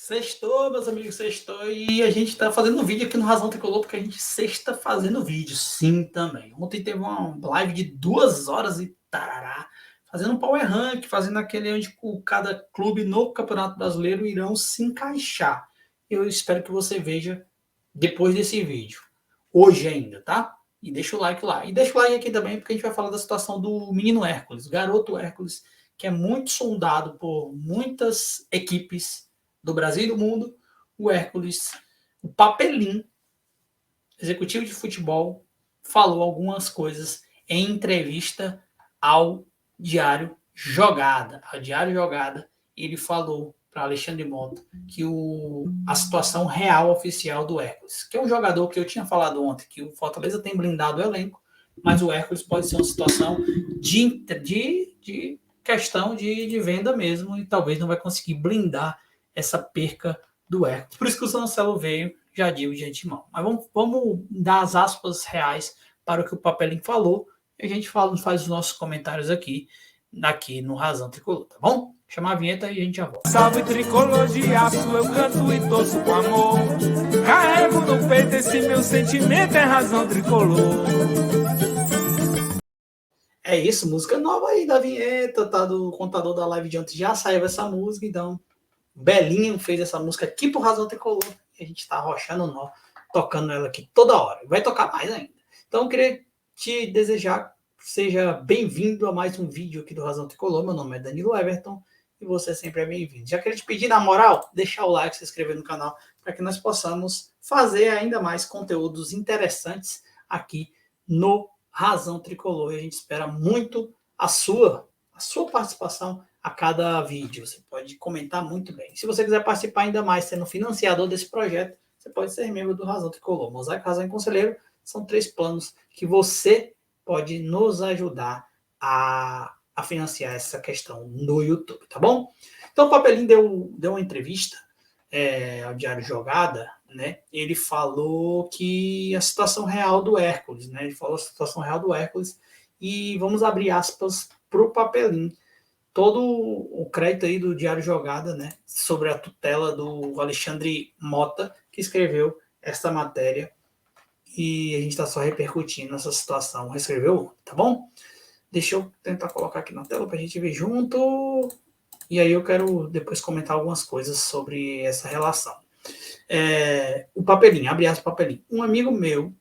Sextou, meus amigos, sextou. E a gente tá fazendo vídeo aqui no Razão Tricolor, porque a gente sexta fazendo vídeo, sim, também. Ontem teve uma live de 2 horas e tarará, fazendo um power rank, fazendo aquele onde cada clube no Campeonato Brasileiro irão se encaixar. Eu espero que você veja depois desse vídeo, hoje ainda, tá? E deixa o like lá. E deixa o like aqui também, porque a gente vai falar da situação do menino Hércules, o garoto Hércules, que é muito sondado por muitas equipes do Brasil e do mundo. O Hércules, o Papelim, executivo de futebol, falou algumas coisas em entrevista ao Diário Jogada. Ao Diário Jogada, ele falou para Alexandre Mota que a situação real oficial do Hércules, que é um jogador que eu tinha falado ontem, que o Fortaleza tem blindado o elenco, mas o Hércules pode ser uma situação de questão de venda mesmo, e talvez não vai conseguir blindar essa perca do Hércules. Por isso que o Sancelo veio, já digo de antemão. Mas vamos dar as aspas reais para o que o Papelinho falou, e a gente faz os nossos comentários aqui no Razão Tricolor, tá bom? Chamar a vinheta e a gente já volta. Salve tricolor de aço, eu canto e torço com amor. Carrego no peito esse meu sentimento, é razão tricolor. É isso, música nova aí da vinheta, tá? Do contador da live de ontem já saiu essa música, então Belinho fez essa música aqui pro Razão Tricolor, e a gente tá arrochando nó, tocando ela aqui toda hora, vai tocar mais ainda. Então eu queria te desejar, seja bem-vindo a mais um vídeo aqui do Razão Tricolor. Meu nome é Danilo Everton e você sempre é bem-vindo. Já queria te pedir, na moral, deixar o like, se inscrever no canal, para que nós possamos fazer ainda mais conteúdos interessantes aqui no Razão Tricolor. E a gente espera muito a sua participação a cada vídeo. Você pode comentar muito bem. Se você quiser participar ainda mais, sendo financiador desse projeto, você pode ser membro do Razão Tricolor. Mosaico, Razão e Conselheiro são 3 planos que você pode nos ajudar a financiar essa questão no YouTube, tá bom? Então o Papelinho deu uma entrevista ao Diário Jogada, né? Ele falou que a situação real do Hércules, né? Ele falou a situação real do Hércules e vamos abrir aspas para o Papelinho. Todo o crédito aí do Diário Jogada, né? Sobre a tutela do Alexandre Mota, que escreveu essa matéria, e a gente está só repercutindo essa situação. Reescreveu, tá bom? Deixa eu tentar colocar aqui na tela para a gente ver junto. E aí eu quero depois comentar algumas coisas sobre essa relação. O Papelinho, abre aspas, Papelinho. Um amigo meu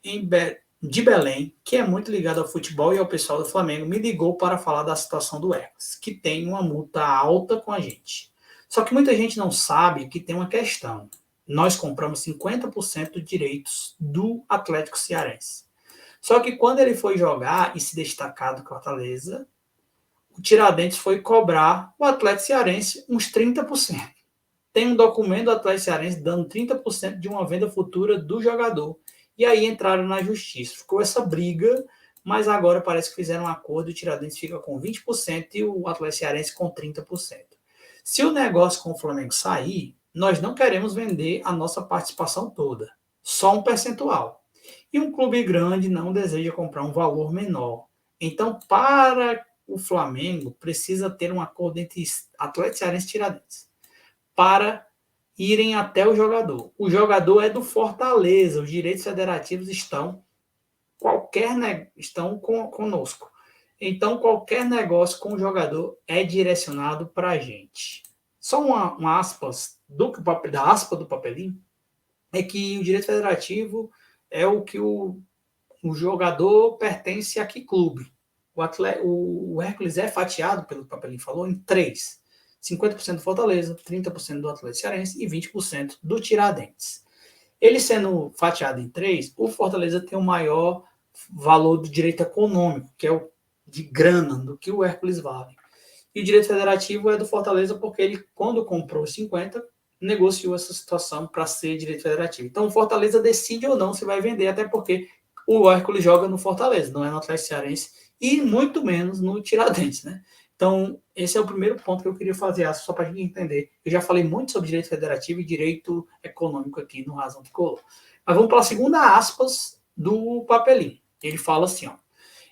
de Belém, que é muito ligado ao futebol e ao pessoal do Flamengo, me ligou para falar da situação do Hércules, que tem uma multa alta com a gente. Só que muita gente não sabe que tem uma questão. Nós compramos 50% de direitos do Atlético Cearense. Só que quando ele foi jogar e se destacar do Fortaleza, o Tiradentes foi cobrar o Atlético Cearense uns 30%. Tem um documento do Atlético Cearense dando 30% de uma venda futura do jogador. E aí entraram na justiça. Ficou essa briga, mas agora parece que fizeram um acordo e o Tiradentes fica com 20% e o Atlético Cearense com 30%. Se o negócio com o Flamengo sair, nós não queremos vender a nossa participação toda, só um percentual. E um clube grande não deseja comprar um valor menor. Então, para o Flamengo, precisa ter um acordo entre Atlético Cearense e Tiradentes para irem até o jogador. O jogador é do Fortaleza, os direitos federativos estão conosco. Então, qualquer negócio com o jogador é direcionado para a gente. Só uma aspas da aspa do Papelinho é que o direito federativo é o que o jogador pertence a que clube. O Hércules é fatiado, pelo que o Papelinho falou, em 3. 50% do Fortaleza, 30% do Atlético Cearense e 20% do Tiradentes. Ele sendo fatiado em 3, o Fortaleza tem o maior valor do direito econômico, que é o de grana, do que o Hércules vale. E o direito federativo é do Fortaleza porque ele, quando comprou os 50, negociou essa situação para ser direito federativo. Então o Fortaleza decide ou não se vai vender, até porque o Hércules joga no Fortaleza, não é no Atlético Cearense e muito menos no Tiradentes, né? Então, esse é o primeiro ponto que eu queria fazer, só para a gente entender. Eu já falei muito sobre direito federativo e direito econômico aqui no Razão Tricolor. Mas vamos para a segunda aspas do Papelinho. Ele fala assim, ó,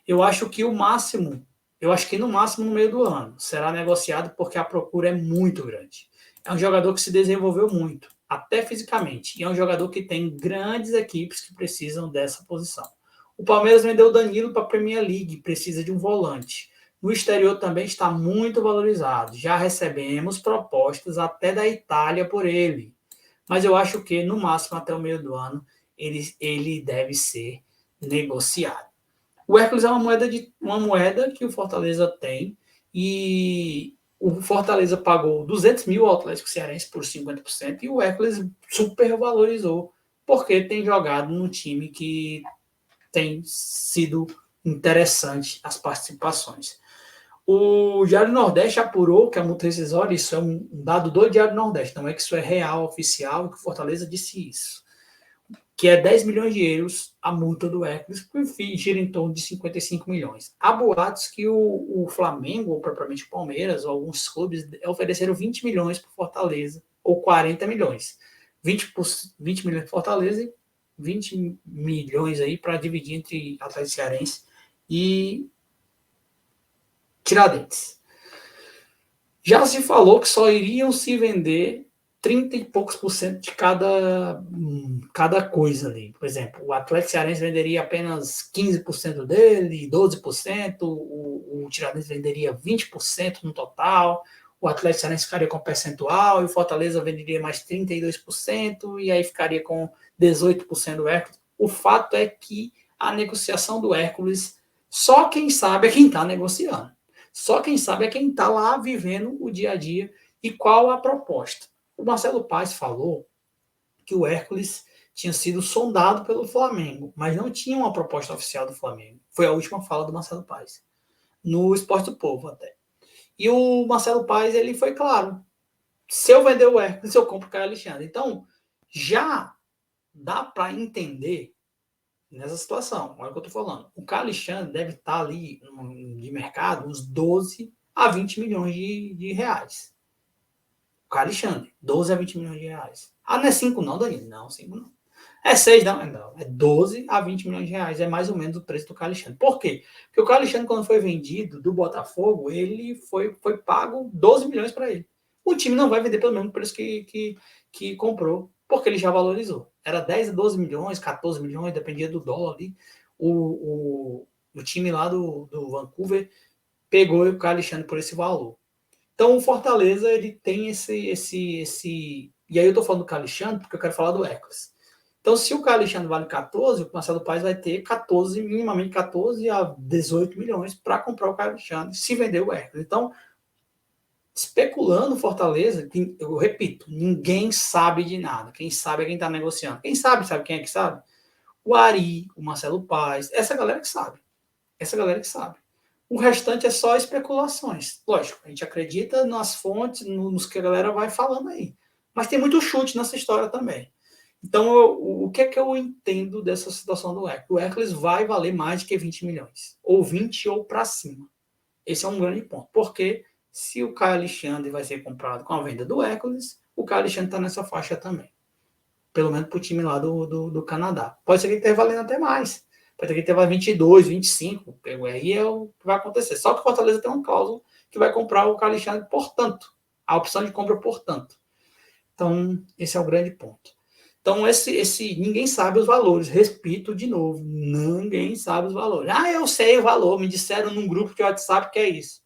eu acho que no máximo no meio do ano será negociado porque a procura é muito grande. é um jogador que se desenvolveu muito, até fisicamente, e é um jogador que tem grandes equipes que precisam dessa posição. O Palmeiras vendeu o Danilo para a Premier League, precisa de um volante. No exterior também está muito valorizado. Já recebemos propostas até da Itália por ele. Mas eu acho que, no máximo, até o meio do ano, ele deve ser negociado. O Hércules é uma moeda que o Fortaleza tem e o Fortaleza pagou 200 mil ao Atlético Cearense por 50% e o Hércules supervalorizou porque tem jogado num time que tem sido interessante as participações. O Diário Nordeste apurou que a multa rescisória, isso é um dado do Diário Nordeste, não é que isso é real, oficial, que o Fortaleza disse isso, que é 10 milhões de euros a multa do Hércules, que gira em torno de 55 milhões. Há boatos que o Flamengo, ou propriamente o Palmeiras, ou alguns clubes, ofereceram 20 milhões para o Fortaleza, ou 40 milhões. 20 milhões para Fortaleza e 20 milhões aí para dividir entre Atlético Cearense e Tiradentes. Já se falou que só iriam se vender 30 e poucos por cento de cada coisa ali. Por exemplo, o Atlético Cearense venderia apenas 15% dele, 12%, o Tiradentes venderia 20% no total, o Atlético Cearense ficaria com percentual, e o Fortaleza venderia mais 32%, e aí ficaria com 18% do Hércules. O fato é que a negociação do Hércules, só quem sabe é quem está negociando. Só quem sabe é quem está lá vivendo o dia a dia e qual a proposta. O Marcelo Paes falou que o Hércules tinha sido sondado pelo Flamengo, mas não tinha uma proposta oficial do Flamengo. Foi a última fala do Marcelo Paes, no Esporte do Povo até. E o Marcelo Paes, ele foi claro, se eu vender o Hércules, eu compro o Caio Alexandre. Então, já dá para entender nessa situação. Olha o que eu estou falando. O Caio Alexandre deve estar ali de mercado uns 12 a 20 milhões de reais. O Caio Alexandre, 12 a 20 milhões de reais. Ah, não é 5 não, Danilo? Não, 5 não. É 6 não? Não. É 12 a 20 milhões de reais. É mais ou menos o preço do Caio Alexandre. Por quê? Porque o Caio Alexandre, quando foi vendido do Botafogo, ele foi pago 12 milhões para ele. O time não vai vender pelo mesmo preço que comprou, porque ele já valorizou. Era 10 a 12 milhões, 14 milhões, dependia do dólar ali. O time lá do Vancouver pegou o Caio Alexandre por esse valor. Então, o Fortaleza, ele tem esse... E aí eu tô falando do Caio Alexandre porque eu quero falar do Hércules. Então, se o Caio Alexandre vale 14, o Marcelo Paes vai ter 14, minimamente 14 a 18 milhões para comprar o Caio Alexandre, se vender o Hércules. Então, especulando Fortaleza, eu repito, ninguém sabe de nada. Quem sabe é quem está negociando. Quem sabe quem é que sabe? O Ari, o Marcelo Paes, essa galera que sabe. Essa galera que sabe. O restante é só especulações. Lógico, a gente acredita nas fontes, nos que a galera vai falando aí. Mas tem muito chute nessa história também. Então, o que é que eu entendo dessa situação do Hércules? O Hércules vai valer mais de que 20 milhões. Ou 20 ou para cima. Esse é um grande ponto. Porque se o Caio Alexandre vai ser comprado com a venda do Hércules, o Caio Alexandre está nessa faixa também. Pelo menos para o time lá do Canadá. Pode ser que ele esteja valendo até mais. Pode ser que ele esteja 22, 25. Aí é o que vai acontecer. Só que o Fortaleza tem uma cláusula que vai comprar o Caio Alexandre por tanto. A opção de compra por tanto. Então, esse é o grande ponto. Então, ninguém sabe os valores. Repito de novo, ninguém sabe os valores. Ah, eu sei o valor, me disseram num grupo de WhatsApp que é isso.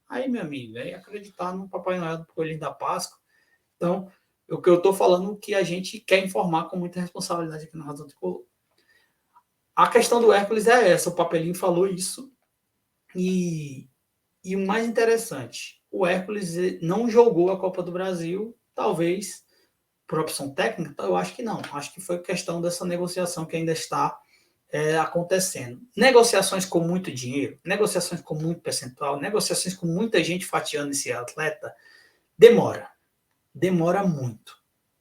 Aí, meu amigo, é acreditar no Papai Noel do Coelhinho da Páscoa. Então, o que eu estou falando que a gente quer informar com muita responsabilidade aqui na Razão Tricolor. A questão do Hércules é essa, o Papelinho falou isso. E o mais interessante, o Hércules não jogou a Copa do Brasil, talvez por opção técnica, eu acho que não. Acho que foi questão dessa negociação que ainda está acontecendo. Negociações com muito dinheiro, negociações com muito percentual, negociações com muita gente fatiando esse atleta, demora muito.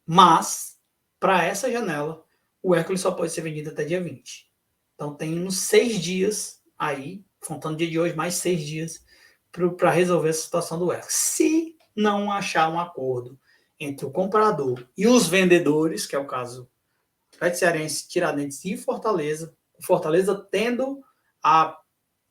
Mas, para essa janela, o Hércules só pode ser vendido até dia 20. Então, tem uns 6 dias aí, contando o dia de hoje, mais 6 dias, para resolver essa situação do Hércules. Se não achar um acordo entre o comprador e os vendedores, que é o caso Atlético Cearense, Tiradentes e Fortaleza, o Fortaleza tendo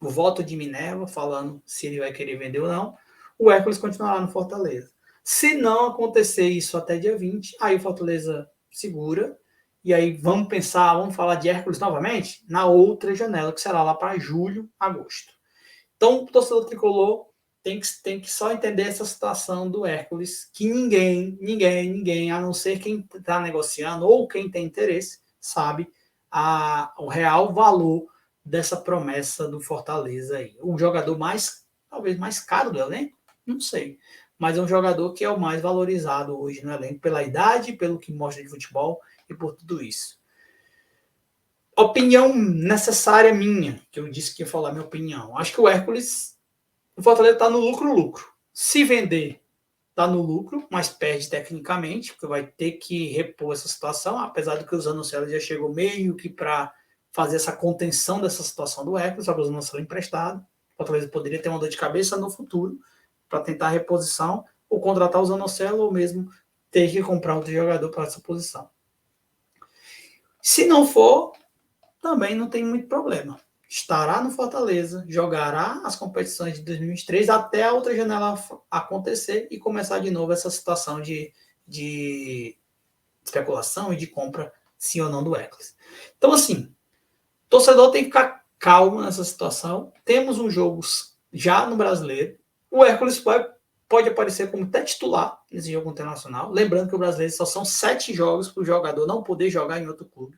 o voto de Minerva, falando se ele vai querer vender ou não, o Hércules continuará no Fortaleza. Se não acontecer isso até dia 20, aí o Fortaleza segura, e aí vamos falar de Hércules novamente, na outra janela, que será lá para julho, agosto. Então, o torcedor tricolor tem que só entender essa situação do Hércules, que ninguém, a não ser quem está negociando ou quem tem interesse, sabe o real valor dessa promessa do Fortaleza aí. O jogador talvez mais caro do elenco, não sei, mas é um jogador que é o mais valorizado hoje no elenco pela idade, pelo que mostra de futebol e por tudo isso. Opinião necessária minha, que eu disse que ia falar minha opinião. Acho que o Fortaleza está no lucro. Se vender, está no lucro, mas perde tecnicamente, porque vai ter que repor essa situação, apesar de que o Zanocelo já chegou meio que para fazer essa contenção dessa situação do Hércules, só que o Zanocelo emprestado. O Fortaleza poderia ter uma dor de cabeça no futuro para tentar a reposição, ou contratar o Zanocelo, ou mesmo ter que comprar outro jogador para essa posição. Se não for, também não tem muito problema. Estará no Fortaleza, jogará as competições de 2023 até a outra janela acontecer e começar de novo essa situação de especulação e de compra, sim ou não, do Hércules. Então, assim, o torcedor tem que ficar calmo nessa situação. Temos um jogo já no Brasileiro. O Hércules pode aparecer como até titular nesse jogo internacional. Lembrando que o Brasileiro só são 7 jogos para o jogador não poder jogar em outro clube.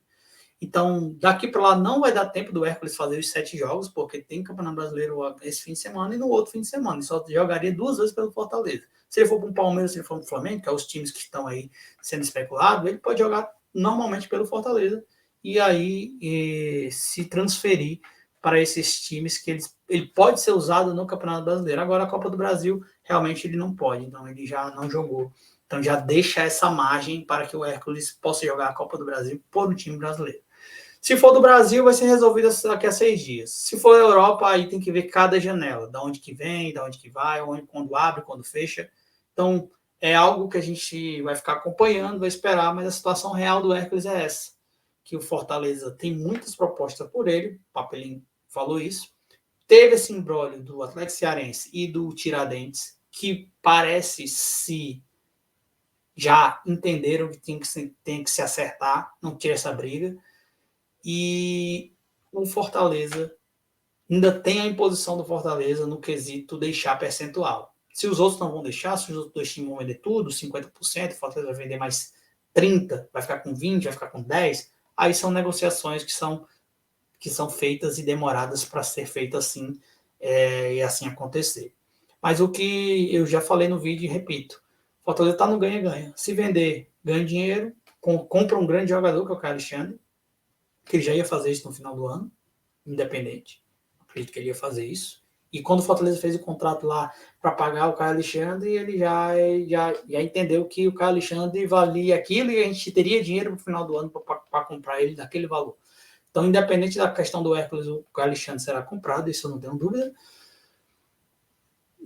Então, daqui para lá não vai dar tempo do Hércules fazer os 7 jogos, porque tem Campeonato Brasileiro esse fim de semana e no outro fim de semana. Ele só jogaria 2 vezes pelo Fortaleza. Se ele for para o Palmeiras, se ele for para o Flamengo, que é os times que estão aí sendo especulados, ele pode jogar normalmente pelo Fortaleza e aí se transferir para esses times que ele pode ser usado no Campeonato Brasileiro. Agora, a Copa do Brasil, realmente ele não pode, então ele já não jogou. Então já deixa essa margem para que o Hércules possa jogar a Copa do Brasil por um time brasileiro. Se for do Brasil, vai ser resolvido daqui a 6 dias. Se for da Europa, aí tem que ver cada janela, da onde que vem, da onde que vai, quando abre, quando fecha. Então, é algo que a gente vai ficar acompanhando, vai esperar, mas a situação real do Hércules é essa, que o Fortaleza tem muitas propostas por ele, o Papelinho falou isso. Teve esse imbróglio do Atlético Cearense e do Tiradentes, que parece se já entenderam que tem que se acertar, não ter essa briga. E o Fortaleza ainda tem a imposição do Fortaleza no quesito deixar percentual. Se os outros não vão deixar, se os outros 2 times vão vender tudo, 50%, o Fortaleza vai vender mais 30%, vai ficar com 20%, vai ficar com 10%, aí são negociações que são feitas e demoradas para ser feitas assim e assim acontecer. Mas o que eu já falei no vídeo e repito, o Fortaleza está no ganha-ganha. Se vender, ganha dinheiro, compra um grande jogador, que é o Caio Alexandre, que ele já ia fazer isso no final do ano, independente. Acredito que ele ia fazer isso. E quando o Fortaleza fez o contrato lá para pagar o Caio Alexandre, ele já entendeu que o Caio Alexandre valia aquilo e a gente teria dinheiro no final do ano para comprar ele daquele valor. Então, independente da questão do Hércules, o Caio Alexandre será comprado, isso eu não tenho dúvida.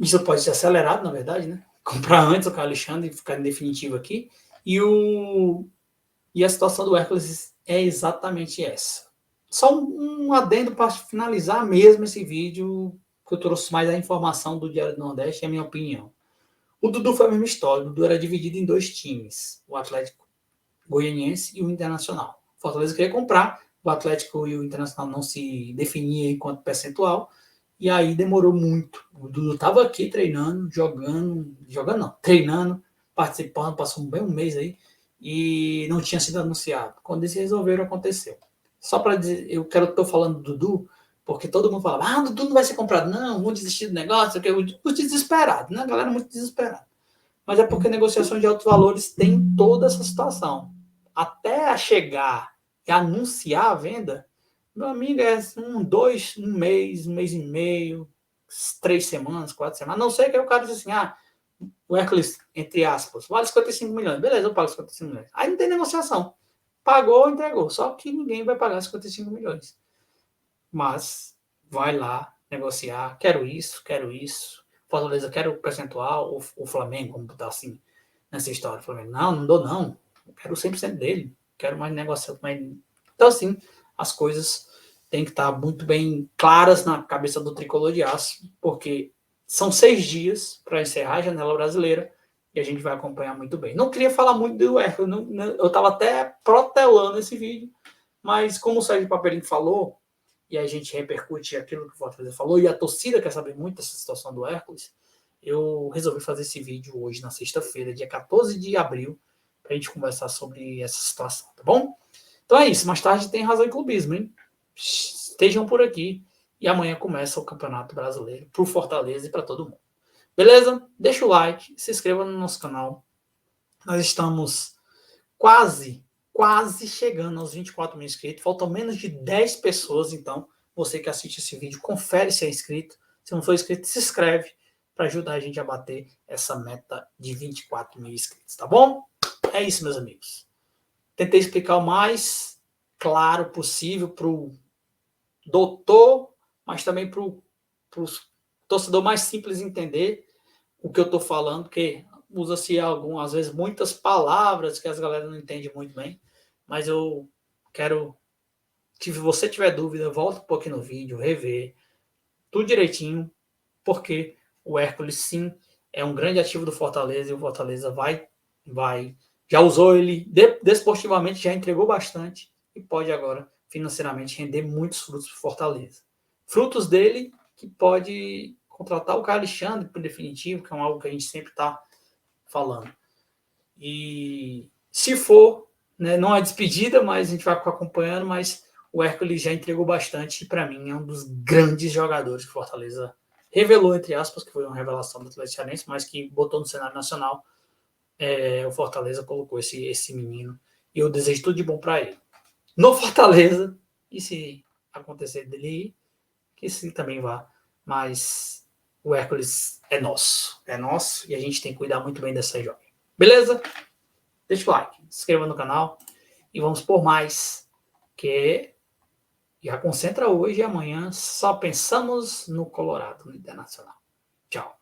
Isso pode ser acelerado, na verdade, né? Comprar antes o Caio Alexandre e ficar em definitivo aqui. E a situação do Hércules é exatamente essa. Só um adendo para finalizar mesmo esse vídeo, que eu trouxe mais a informação do Diário do Nordeste e a minha opinião. O Dudu foi a mesma história. O Dudu era dividido em 2 times, o Atlético Goianiense e o Internacional. O Fortaleza queria comprar, o Atlético e o Internacional não se definiam enquanto percentual, e aí demorou muito. O Dudu estava aqui treinando, treinando, participando, passou bem um mês aí, e não tinha sido anunciado. Quando eles resolveram, aconteceu. Só para dizer, estou falando do Dudu, porque todo mundo falava, o Dudu não vai ser comprado, não, vão desistir do negócio, os desesperados, né? A galera muito desesperada. Mas é porque negociação de altos valores tem toda essa situação. Até chegar e anunciar a venda, meu amigo, é um mês e meio, 3 semanas, 4 semanas. A não ser que o cara diz assim, o Hércules, entre aspas, vale 55 milhões. Beleza, eu pago 55 milhões. Aí não tem negociação. Pagou, entregou. Só que ninguém vai pagar 55 milhões. Mas vai lá negociar. Quero isso. Fortaleza, quero percentual. O Flamengo, vamos botar assim, nessa história. O Flamengo, não dou não. Eu quero 100% dele. Quero mais negociação. Então, assim, as coisas têm que estar muito bem claras na cabeça do tricolor de aço, porque são 6 dias para encerrar a janela brasileira e a gente vai acompanhar muito bem. Não queria falar muito do Hércules, eu estava até protelando esse vídeo, mas como o Sérgio Papelinho falou, e a gente repercute aquilo que o Fortaleza falou, e a torcida quer saber muito dessa situação do Hércules, eu resolvi fazer esse vídeo hoje, na sexta-feira, dia 14 de abril, para a gente conversar sobre essa situação, tá bom? Então é isso, mais tarde tem Razão e Clubismo, hein? Estejam por aqui, e amanhã começa o Campeonato Brasileiro, para o Fortaleza e para todo mundo. Beleza? Deixa o like, se inscreva no nosso canal. Nós estamos quase chegando aos 24 mil inscritos. Faltam menos de 10 pessoas, então você que assiste esse vídeo, confere se é inscrito. Se não for inscrito, se inscreve para ajudar a gente a bater essa meta de 24 mil inscritos, tá bom? É isso, meus amigos. Tentei explicar o mais claro possível para o doutor, mas também para o torcedor mais simples entender o que eu estou falando, porque usa-se às vezes muitas palavras que as galera não entendem muito bem, mas eu quero que se você tiver dúvida, volta um pouquinho no vídeo, rever tudo direitinho, porque o Hércules sim é um grande ativo do Fortaleza e o Fortaleza vai já usou ele desportivamente, já entregou bastante e pode agora financeiramente render muitos frutos para o Fortaleza. Frutos dele que pode contratar o Caio Alexandre, por definitivo, que é algo que a gente sempre está falando. E se for, né, não é despedida, mas a gente vai acompanhando, mas o Hércules já entregou bastante e para mim é um dos grandes jogadores que o Fortaleza revelou, entre aspas, que foi uma revelação do Atlético Cearense, mas que botou no cenário nacional. O Fortaleza colocou esse menino e eu desejo tudo de bom para ele. No Fortaleza, e se acontecer dele ir, que sim também vá, mas o Hércules é nosso e a gente tem que cuidar muito bem dessa jovem. Beleza? Deixa o like, se inscreva no canal e vamos por mais, que já concentra hoje e amanhã só pensamos no Colorado, no Internacional. Tchau.